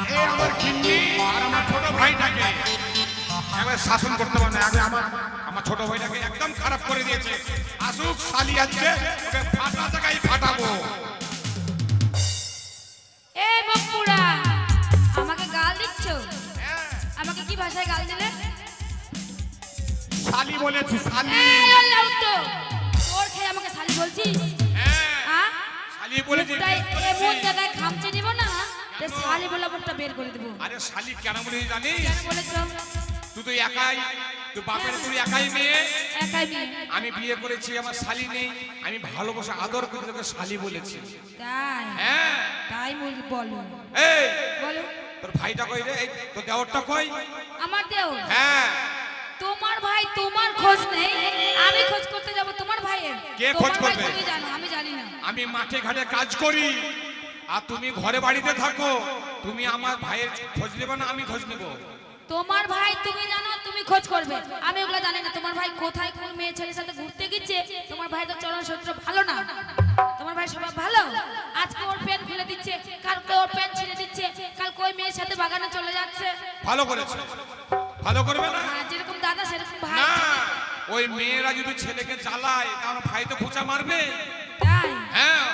এই আমার গিন্নি আর আমার ছোট ভাইটাকে এবার শাসন করতে পারে না। আগে আমার ছোট ভাইটাকে একদম খারাপ করে দিয়েছে। আসুক শালি আজকে ওকে ফাটা জায়গায় ফাটাবো। এই বকুড়া আমাকে গাল দিচ্ছ? আমাকে কি ভাষায় গাল দিলে? শালি বলেছি শালি। এই আল্লাহ তো তোর খেয়ে আমাকে শালি বলছিস? হ্যাঁ শালি বলেছি। তাই এমন জায়গায় খামচে নিব না তে শালি বলে মোটটা বের করে দেব। আরে শালি কেন বলেছি জানিস? কেন বলেছ? তুই তো একাই, তুই বাপের তুই একাই মেয়ে। একাই মেয়ে। আমি বিয়ে করেছি, আমার শালি নেই। আমি ভালোবাসা আদর করে তোকে শালি বলেছি। তাই? হ্যাঁ তাই বলো। এই বলো তোর ভাইটা কই রে? এই তোর দেওরটা কই? আমার দেও। হ্যাঁ তোমার ভাই তোমার খোঁজ নেই, আমি খোঁজ করতে যাব তোমার ভাইয়ের। কে খোঁজ করবে? তুমি জানো, আমি জানি না। আমি মাঠে ঘাটে কাজ করি আর তুমি ঘরে বাড়িতে থাকো। তুমি আমার ভাইয়ের খোঁজ নেবে না আমি খোঁজ নেব? তোমার ভাই তুমি জানো, তুমি খোঁজ করবে, আমি ওগুলো জানি না। তোমার ভাই কোথায় কোন মেয়ে ছেলের সাথে ঘুরতে গেছে? তোমার ভাই তো চরণ সূত্র ভালো না। তোমার ভাই সবাই ভালো। আজকে ওর প্যান্ট খুলে দিচ্ছে, কালকে ওর প্যান্ট ছিঁড়ে দিচ্ছে, কালকে ওই মেয়ের সাথে বাগানে চলে যাচ্ছে। ভালো করেছে, ভালো করবে না? হ্যাঁ, যেরকম দাদা সেরকম ভাই। না ওই মেয়েরা যদি ছেলেকে জ্বালায় তাহলে ভাই তো খোঁচা মারবে। তাই? হ্যাঁ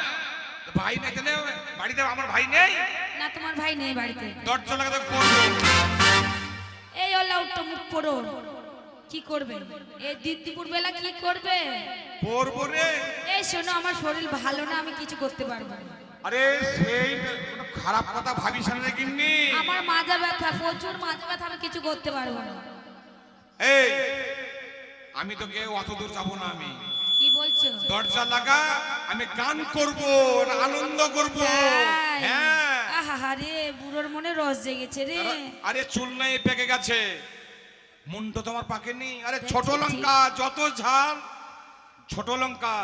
ভাই নেই তাহলে বাড়িতে আমার ভাই নেই। না তোমার ভাই নেই বাড়িতে। দরজা লাগাতে করবো। এই আল্লাহ উঠো মুখ পড়ো। কি করবে এই দুপুর বেলা? কি করবে? পড়বো রে। এই শোনো, আমার শরীর ভালো না, আমি কিছু করতে পারবো না। আরে সেই কোনো খারাপ কথা ভাবিস না গিন্নি। আমার মাজা ব্যথা, প্রচুর মাজা ব্যথা, আমি কিছু করতে পারবো না। এই আমি তোকে অত দূর যাবো না। আমি কি বলছো? দরজা লাগা, আমি গান করব, আনন্দ করব। হ্যাঁ আহা রে, বুড়োর মনে রস জেগেছে রে। আরে চুল নাই পেকে গেছে, মুন্ডো তোমার পাকেনি। আরে ছোট লঙ্কা যত ঝাল, ছোট লঙ্কা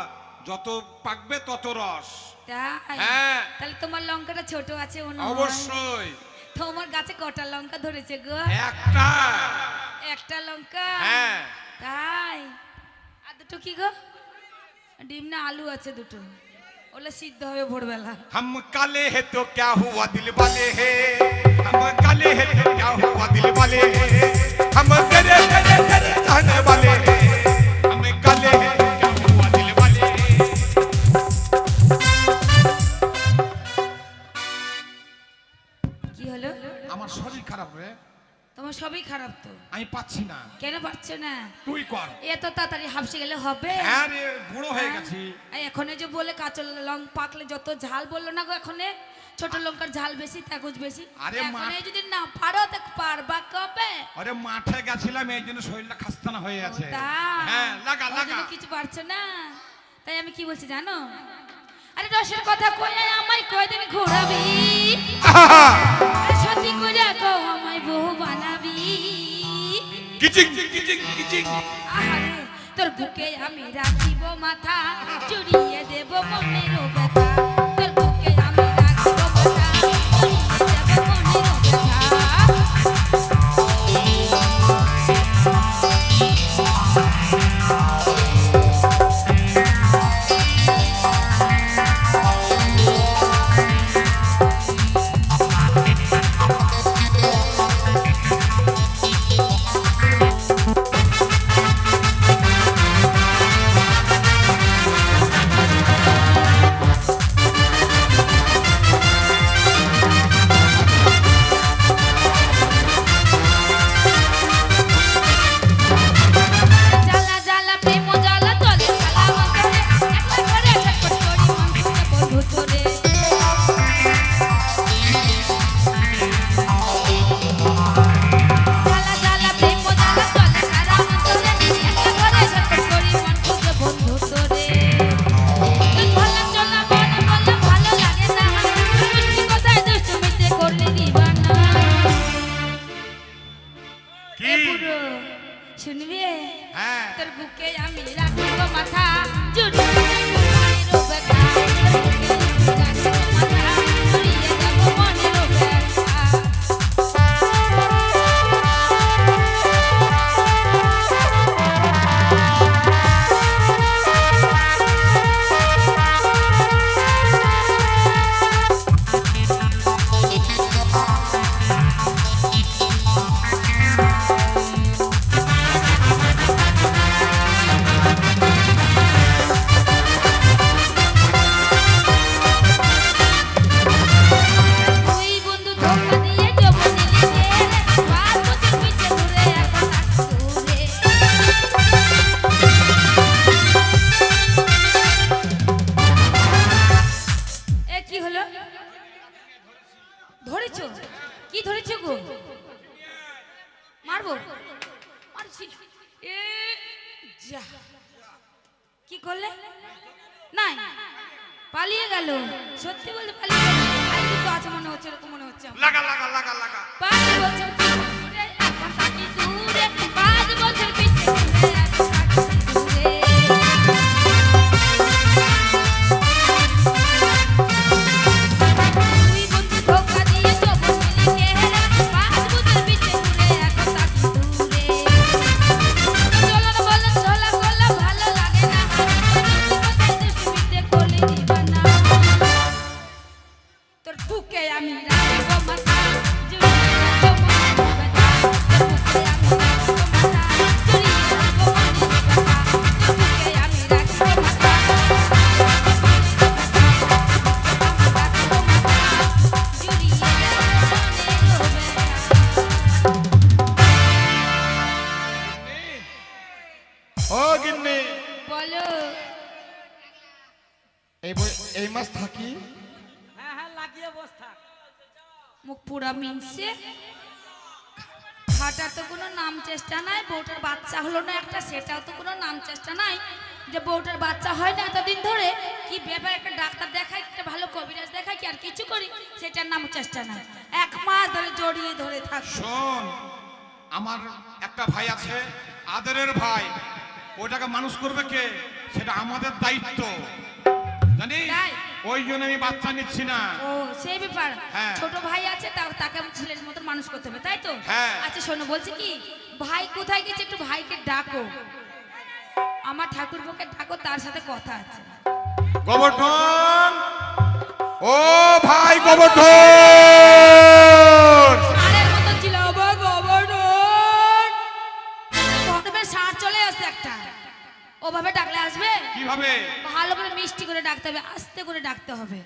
যত পাকবে তত রস। তাই? হ্যাঁ তাহলে তোমার লঙ্কাটা ছোট আছে মনে হয়। অবশ্যই। তোমার গাছে কটা লঙ্কা ধরেছে গো? একটা। একটা লঙ্কা? হ্যাঁ তাই? আর দুটো কি গো? ডিম না আলু আছে দুটো, ওগুলো সিদ্ধ হবে ভোরবেলা। हम काले हैं तो क्या हुआ दिल वाले हैं, हम काले हैं तो क्या हुआ दिल वाले हैं, हम तेरे तेरे तेरे चाहने वाले हैं, हम काले हैं तो क्या हुआ दिल वाले हैं। কি হলো? আমার শরীর খারাপ রে। তোমার সবই খারাপ তো। আমি পাচ্ছি না। কেন পারছো না? তুই কর। এত তাড়াতাড়ি হাফসে গেলে হবে? হ্যাঁ রে বুড়ো হয়ে গেছি। এখন যে বলে কাঁচা লঙ্কা পাকলে যত ঝাল বললো না গো, এখন ছোট লঙ্কার ঝাল বেশি, তাকুজ বেশি। আরে এখন যদি না পারো তো পারবা কবে? আরে মাঠে গেছিলাম এই জন্য শরীরটা খাস্তানা হয়ে আছে। তাই? হ্যাঁ লাগা ওই লাগা। জন্য কিছু পারছো না। তাই আমি কি বলছি জানো? আরে রসের কথা কই আমায় কয়দিন ঘোরাবি, আরে সত্যি কইরা কও আমায় বউ বানাবি। কিচিং কিচিং কিচিং। আহারে তোর বুকে আমি রাখিব মাথা, জড়িয়ে দেব মনের ব্যথা। তোর বুকে আমি রাখিব মাথা, জড়িয়ে দেব মনের জ্বালা জ্বালা প্রেম জ্বালা তলে জ্বালা অন্তরে, একলা ঘরে ছটফট করি মন খুঁজে বন্ধু তোরে। জ্বালা জ্বালা প্রেম জ্বালা তলে জ্বালা অন্তরে, একলা ঘরে ছটফট করি মন খুঁজে বন্ধু তোরে। তুই বললাম চললাম মন বললাম ভালো লাগে না, মিষ্টি কথায় দুষ্টুমিতে করলি দিবানা। কি? এ বুড়ো শুনবি? হ্যাঁ তোর বুকে আমি রাখিব মাথা, জড়িয়ে দেব মনের ব্যথা। তোর বুকে আমি রাখিব মাথা, জড়িয়ে দেব মনের ব্যথা। ধরেছো? কি ধরেছো গো? মারবো? মারছি। এ যা, কি করলে? নাই, পালিয়ে গেল। সত্যি বলতে পালিয়ে গেল। আর কিন্তু আছে মনে হচ্ছে, এরকম মনে হচ্ছে আমার। লাগা লাগা লাগা লাগা। 5 বছর দূরে, এখন থাকি দূরে, 5 বছর পিছে ঘুরে, এখন থাকি দূরে। তুই বন্ধু ধোঁকা দিয়েছো, বন্ধু লিখে হেরে, 5 বছর পিছে ঘুরে, এখন থাকি দূরে। চলো না বললে চলা করলে ভালো লাগে না, দুষ্টুমিতে করলে দিবানা। তোর বুকে আমি রাখবো মাথা, জড়িয়ে রাখবো মনের ব্যথা। তোর বুকে আমি রাখবো মাথা, জড়িয়ে রাখবো মনের ব্যথা। তোর বুকে আমি রাখবো মাথা, জড়িয়ে রাখবো মনের ব্যথা। ও গিন্নি, বলো। এই মাস থাকি। হ্যাঁ হ্যাঁ লাগিয়ে বস থাক। মুখ পুরা মিনছে, খাটার তো কোনো নাম চেষ্টা নাই। বউটার বাচ্চা হলো না একটা, সেটাও তো কোনো নাম চেষ্টা নাই। যে বউটার বাচ্চা হয় না এতদিন ধরে, কি ব্যাপার, একটা ডাক্তার দেখাই, একটা ভালো কবিরাজ দেখাই, কি আর কিছু করি, সেটার নাম চেষ্টা নাই। 1 মাস ধরে জড়িয়ে ধরে থাক। শোন, আমার একটা ভাই আছে, আদরের ভাই। ওটাকে মানুষ করবে কে, সেটা আমাদের দায়িত্ব, জানিস? তাই? ওই জন্য আমি বাচ্চা নিচ্ছি না। ও সেই ব্যাপার। হ্যাঁ। ছোট ভাই আছে, তাকে ছেলের মতন মানুষ করতে হবে, তাই তো? হ্যাঁ। আচ্ছা শোনো, বলছি কি, ভাই কোথায় গেছে, একটু ভাইকে ডাকো, আমার ঠাকুরপোকে ডাকো, তার সাথে কথা আছে। গোবর্ধন, ও ভাই গোবর্ধন। ষাঁড়ের মতন ছিল গো গোবর্ধন। প্রথমে ষাঁড় চলে আসে একটা, ওভাবে ডাকলে আসবে? কিভাবে? ভালো করে মিষ্টি করে ডাকতে হবে, আস্তে করে ডাকতে হবে।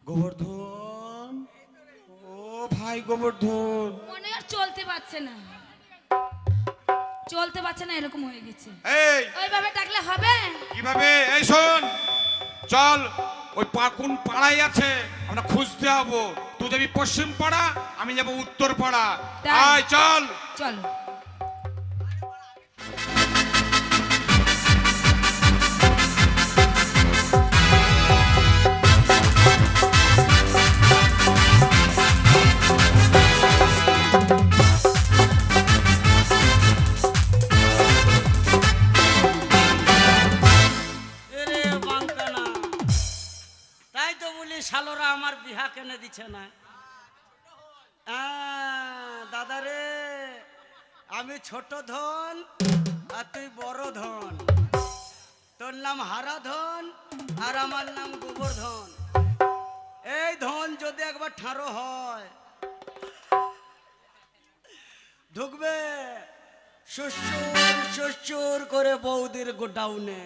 গোবর্ধন, ও ভাই গোবর্ধন। মনে আর চলতে পারছে না, চলতে পারছে না, এরকম হয়ে গেছে। এই ওইভাবে ডাকলে হবে? কিভাবে? এই শোন, চল, ওই কোন পাড়ায় আছে আমরা খুঁজতে হবো। তুই যাবি পশ্চিম পাড়া, আমি যাবো উত্তর পাড়া। তাই? আয় চল। চলো। এরে বাঙ্কানা, তাই তো বলি শালোরা আমার বিহা কেনে দিচ্ছে না। দাদা রে, আমি ছোট ধন আর তুই বড় ধন। তোর নাম হারা ধন আর আমার নাম গোবর্ধন। এই ধন যদি একবার ঠাড়ো হয়, ঢুকবে শ্বশুর শ্বশুর করে বৌদির গোডাউনে।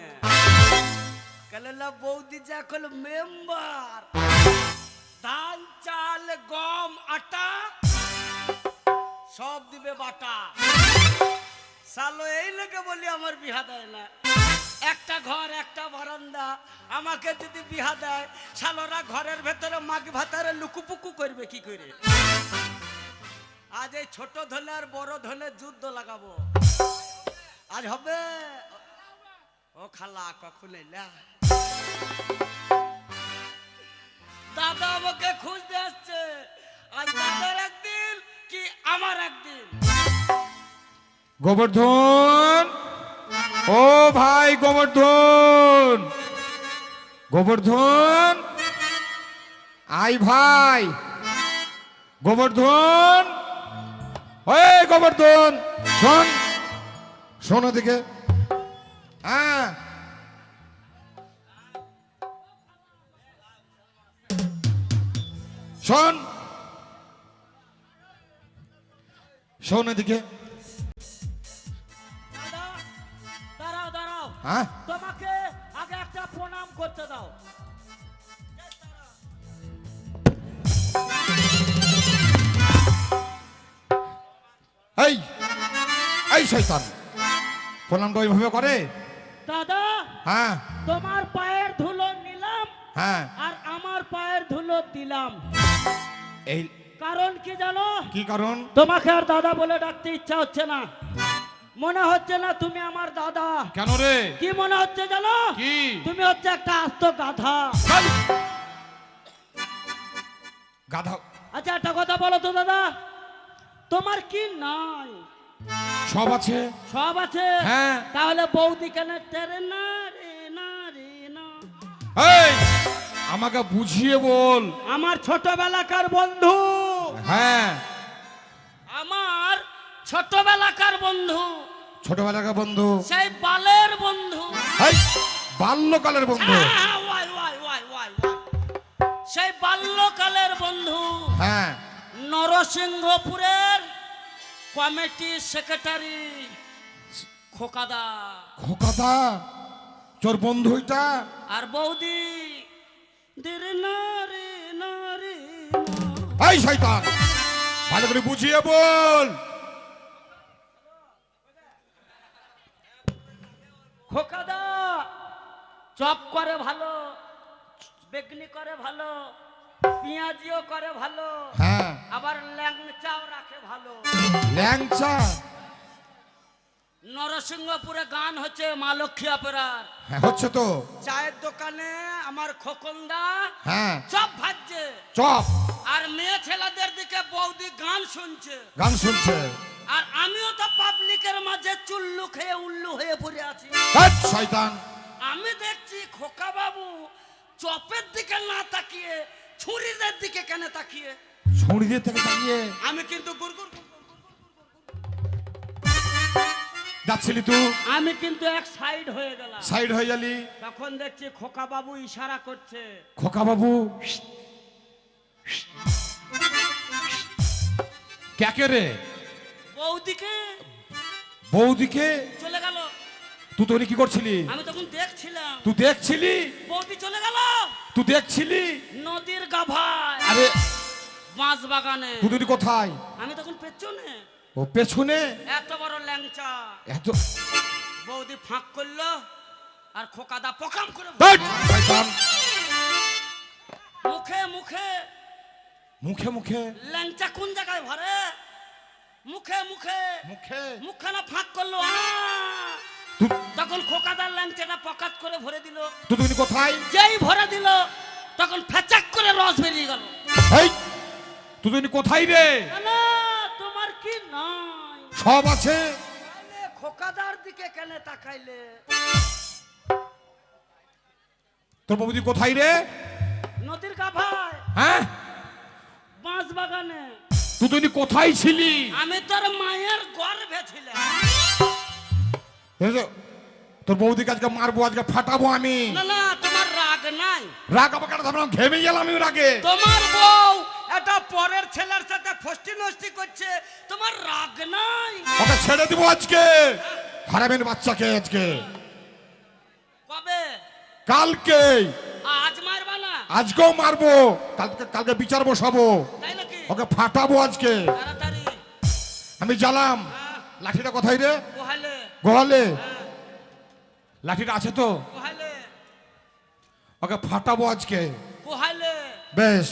কেননা বৌদি যে এখন মেম্বার, ধান চাল গম আটা সব দিবে বাটা। সালো এই লোকে বলি আমার বিহা দেয় না। একটা ঘর একটা বারান্দা, আমাকে যদি বিহা দেয়, শালোরা ঘরের ভেতরে মাগ ভাতারে লুকুপুকু করবে কি করে? আজ এই ছোট ধলে আর বড় ধলে যুদ্ধ লাগাবো। আজ হবে। ও খালা কখন এলা? দাদা আমাকে খুঁজতে আসছে। আজ দাদার একদিন কি আমার একদিন? গোবর্ধন, ও ভাই গোবর্ধন, গোবর্ধন, আই ভাই গোবর্ধন, ওই গোবর্ধন, শোন, শোন ওদিকে। হ্যাঁ, শোন, শোন এদিকে। দাদা দাঁড়াও দাঁড়াও, হ্যাঁ, তোমাকে আগে একটা প্রণাম করতে দাও। এই এই শয়তান, প্রণামটা ওইভাবে করে? দাদা, হ্যাঁ তোমার পায়ের ধুলো নিলাম হ্যাঁ, আর আমার পায়ের ধুলো দিলাম। এই কারণ কি জানো? কি কারণ? তোমাকে আর দাদা বলে ডাকতে ইচ্ছা হচ্ছে না, মনে হচ্ছে না তুমি আমার দাদা। কেন রে? কি মনে হচ্ছে জানো? কি? তুমি হচ্ছে একটা আস্ত গাধা। চল। গাধা? আচ্ছা একটা কথা বলো তো দাদা, তোমার কি নাই? সব আছে। সব আছে? হ্যাঁ। তাহলে বৌদি কেন তেরে না রে না রে না? এই আমাকে বুঝিয়ে বল। আমার ছোটবেলাকার বন্ধু। হ্যাঁ, আমার ছোটবেলাকার বন্ধু, ছোটবেলাকার বন্ধু, সেই বালের বন্ধু। এই বাল্যকালের বন্ধু। হ্যাঁ, ওয়াই, ওয়াই, ওয়াই, ওয়াই, ওয়াই। সেই বাল্যকালের বন্ধু হ্যাঁ, নরসিংহপুরের কমিটি সেক্রেটারি খোকাদা। খোকাদা তোর বন্ধু এটা? আর বৌদি দেরে না রে না রে না। এই শয়তান, ভালো করে বুঝিয়ে বল। খোকাদা চপ করে ভালো, বেগনি করে ভালো, পেঁয়াজিও করে ভালো, হ্যাঁ, আবার ল্যাংচাও রাখে ভালো। ল্যাংচা? নরসিংহপুরে গান হচ্ছে মা লক্ষ্মী অপেরার। হ্যাঁ, হচ্ছে তো। চায়ের দোকানে আমার খোকনদা হ্যাঁ, চপ ভাজছে, চপ। আর মেয়ে ছেলেদের দিকে বৌদি গান শুনছে, গান শুনছে। আর আমিও তো পাবলিকের মাঝে চুল্লু খেয়ে উল্লু হয়ে পড়ে আছি। এই শয়তান, আমি দেখছি খোকা বাবু চপের দিকে না তাকিয়ে ছুরিদের দিকে কেন তাকিয়ে? ছুরিদের থেকে তাকিয়ে? আমি কিন্তু গুরগুর যাচ্ছিলি তুই, আমি কিন্তু এক সাইড হয়ে গেলাম। সাইড হয়ে গেলি। তখন দেখছি খোকা বাবু ইশারা করছে। খোকা বাবু কে রে? বৌদিকে। বৌদিকে? চলে গেল। তুই তোর কি করছিলি? আমি তখন দেখছিলাম। তুই দেখছিলি? বৌদি চলে গেল তুই দেখছিলি? নদীর গাভায়, আরে বাঁশ বাগানে। তুই কোথায়? আমি তখন পেছনে। ও পেছনে? এত বড় ল্যাংচা। এত বৌদি ফাঁক করলো আর খোকাদা পকাম করে ধ্যাৎ, শয়তান। মুখে মুখে মুখে মুখে? ল্যাংচা কোন জায়গায় ভরে? মুখে মুখে। মুখে? মুখখানা ফাঁক করলো। তুই তখন খোকাদার ল্যাংচাটা পকাত করে ভরে দিল। তুই কোথায়? যেই ভরে দিল তখন ফেচাক করে রস বেরিয়ে গেল। এই তুই কোথায় রে? না, তোমার কি নাই? সব আছে। তাহলে খোকাদার দিকে কেন তাকাইলে? তোর বৌদি কোথায় রে? নদীর গাভায়, হ্যাঁ, বাঁশ বাগানে। তুই কোথায় ছিলি? আমি তোর মায়ের গর্ভে ছিলাম। এই যে, তোর বৌদিকে আজকে মারবো, আজকে ফাটাবো আমি। না না, তোমার রাগ নাই। রাগ আমাকে ধরলাম, ঘেমে গেলাম আমি রাগে। তোমার বউ এটা পরের ছেলের সাথে ফষ্টি নষ্টি করছে, তোমার রাগ নাই। ওকে ছেড়ে দিব আজকে, হারাবেন বাচ্চাকে আজকে। কবে? কালকে। আজ মারবা না? আজকেও মারবো, কালকে বিচার বসাবো। তাই নাকি? ওকে ফাটাবো আজকে। তাড়াতাড়ি। আমি জ্বালাম। লাঠিটা কোথায় রে? কোহালে। গোহালে? লাঠিটা আছে তো? কোহালে। ওকে ফাটাবো আজকে। কোহালে। বেশ।